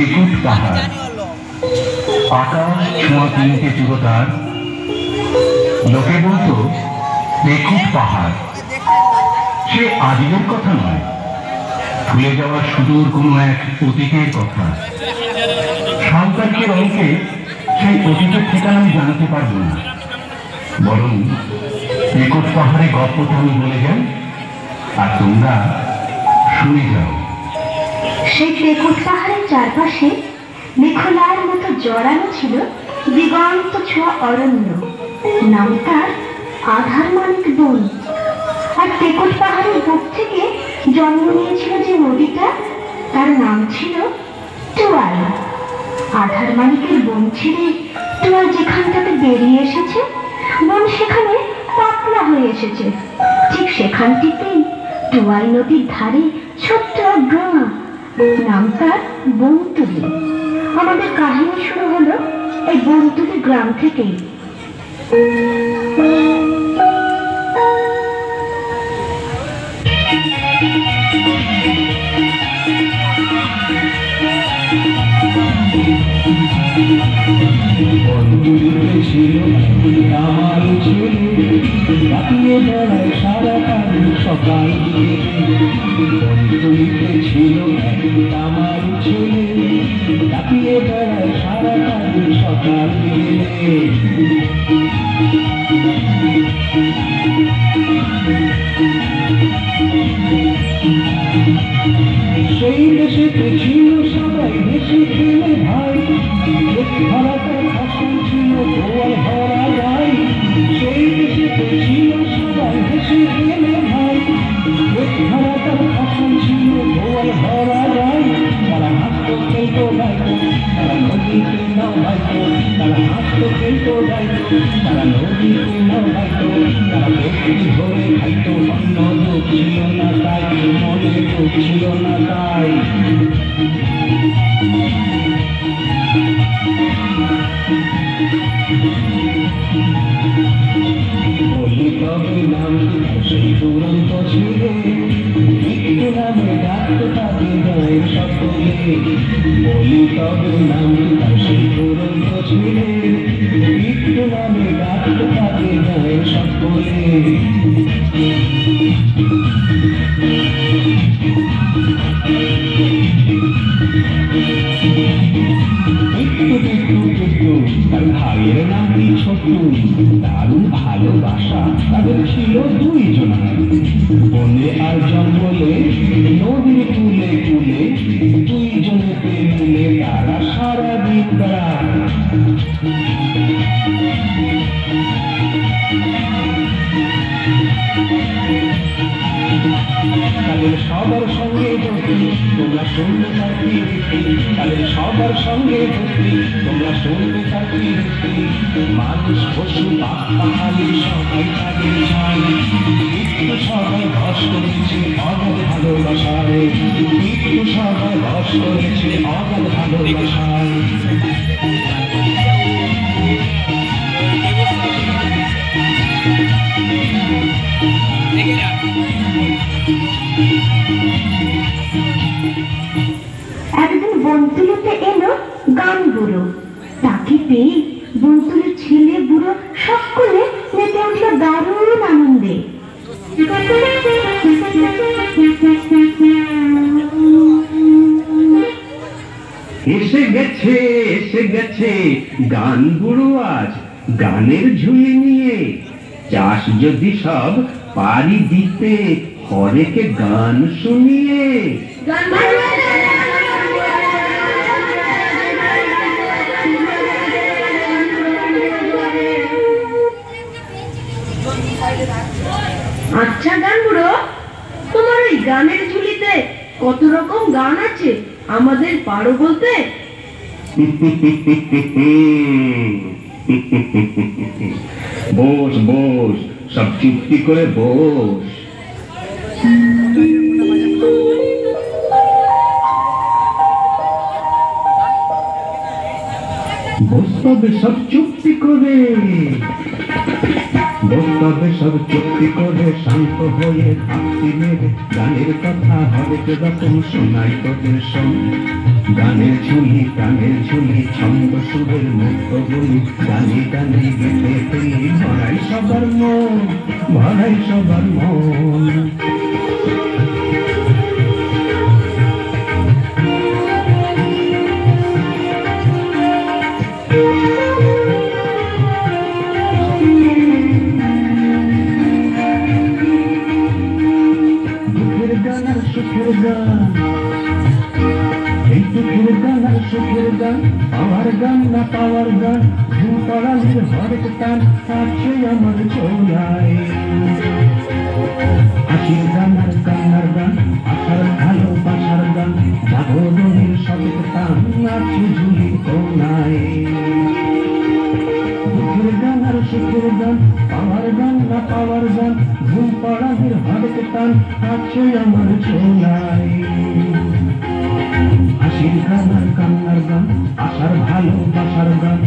নিকুট পাহাড়, আকাশ ছোঁয়া তিনটে যুবতার। লোকে বলতো নিকুট পাহাড়, সে আজকের কথা নয়, ভুলে যাওয়ার সুদূর কোনো এক অতীতের কথা। সাঁওতালদের অঙ্কে সেই অতীতের ঠিকানা আমি জানাতে পারবো না, বরং নিকুট পাহাড়ে গল্পটা আমি বলে যাই আর তোমরা শুনে যাও। সেই নিকুট পাহাড়ের চারপাশে মেঘলার মতো জড়ানো ছিল দিগন্ত ছোঁয়া অরণ্য। নাম তার আধারমানিক বন। আর নিকুট পাহাড়ের বুক থেকে জন্ম নিয়েছিল যে নদীটা, তার নাম ছিল টুয়াল। আধারমানিকের বন ছেড়ে টুয়াল যেখানটাতে বেরিয়ে এসেছে, বন সেখানে পাতলা হয়ে এসেছে। ঠিক সেখানটিতেই টুয়াল নদীর ধারে ছোট্ট গ্রাম, নাম তার বনতুলি। আমাদের কাহিনী শুরু হলো এই বনতুলি গ্রাম থেকেই। বনতুলিতে ছিল আমার ছেলে, রাতিয়ে বেড়ায় সারা কাল সকাল দিকে। বনতুলিতে ছিল আমার ছেলে, রাতিয়ে বেড়ায় সারা কাল সকাল দিকে। সেই দেশেতে ছিল সবাই বেশি খেলে ভাই, ধরাতে ফসল ছিল গোয়াল ভরা গাই। সেই দেশেতে ছিল সবাই বেশি খেলে ভাই, ধরাতে ফসল ছিল গোয়াল ভরা গাই। তারা হাসতো খেলতো গাইতো, তারা নদীতে নাও গাইতো, তারা হাসতো খেলতো গাইতো, তারা নদীতে নাও গাইতো। তারা পেট ভরে খাইতো, অন্য দুঃখ ছিল না তাই, মনে দুঃখ ছিল না তাই। বলি তবে নাম সেই দুরন্ত ছেলে, একটু নামে ডাকতো তাকে গায়ের সকলে। বলি তবে নাম সেই দুরন্ত ছেলে, একটু নামে ডাকতো তাকে গায়ের সকলে। তার ভাইয়ের নাম কি ছোট্টু, দারুণ ভালোবাসা তাদের ছিল দুইজনা। বনে আর জঙ্গলে, নদীর কুলে কুলে, দুইজনেতে মিলে তারা সারাদিন বেড়ায়। তাদের সবার সঙ্গে বসি তোমরা শুনবে তার কীর্তি, তাদের সবার সঙ্গে বসি তোমরা শুনবে তার কীর্তি। মানুষ পশু পাহাড়ি সবাই তাদের চাই, একটু সবাই বস করেছে অগাধ ভালোবাসায়, একটু সবাই বস করেছে অগাধ ভালোবাসায়। একদিন বনতুলিতে এলো গান বুড়ো। তাকে পেয়ে বনতুলির ছেলে বুড়ো সকলে মেতে উঠল দারুণ আনন্দে। এসে গেছে এসে গেছে গান বুড়ো আজ গানের ঝুলি নিয়ে। চাষ যদি সব পারি দিতে, হরেকে গান শুনিয়ে। আচ্ছা গান বুড়ো, তোমার ওই গানের ঝুলিতে কত রকম গান আছে, আমাদের পারো বলতে? বস বস, সব চুক্তি করে বস। বসবে সব চুক্তি করে, বসবে সব চুক্তি করে, শান্ত হয়ে থাকতি মেরে গানের কথা হরেক রকম শোনাই তোদের সঙ্গে। গানের ঝুলি প্রাণের ঝুলি ছন্দ সুরের মুক্ত বলি গানে গানে গেঁথে ফেলি ভরাই সবার মন ভরাই সবার মন দুঃখের গান আর সুখের গান এই দুঃখের গান আর সুখের গান পাওয়ার গান না পাওয়ার গান ঘুম পড়ালির হরেক টান আছে আমার চোরায় হাসির গান আর কান্নার গান আশার ভালোবাসার গান জাগরণের সবেক টান আছে ঝুলি কোনায় দুঃখের গান আর সুখের গান পাওয়ার গান না পাওয়ার গান ঘুম পড়ালির হরেক টান আছে আমার চোরায় হাসির গান আর কান্নার গান আশার ভালোবাসার গান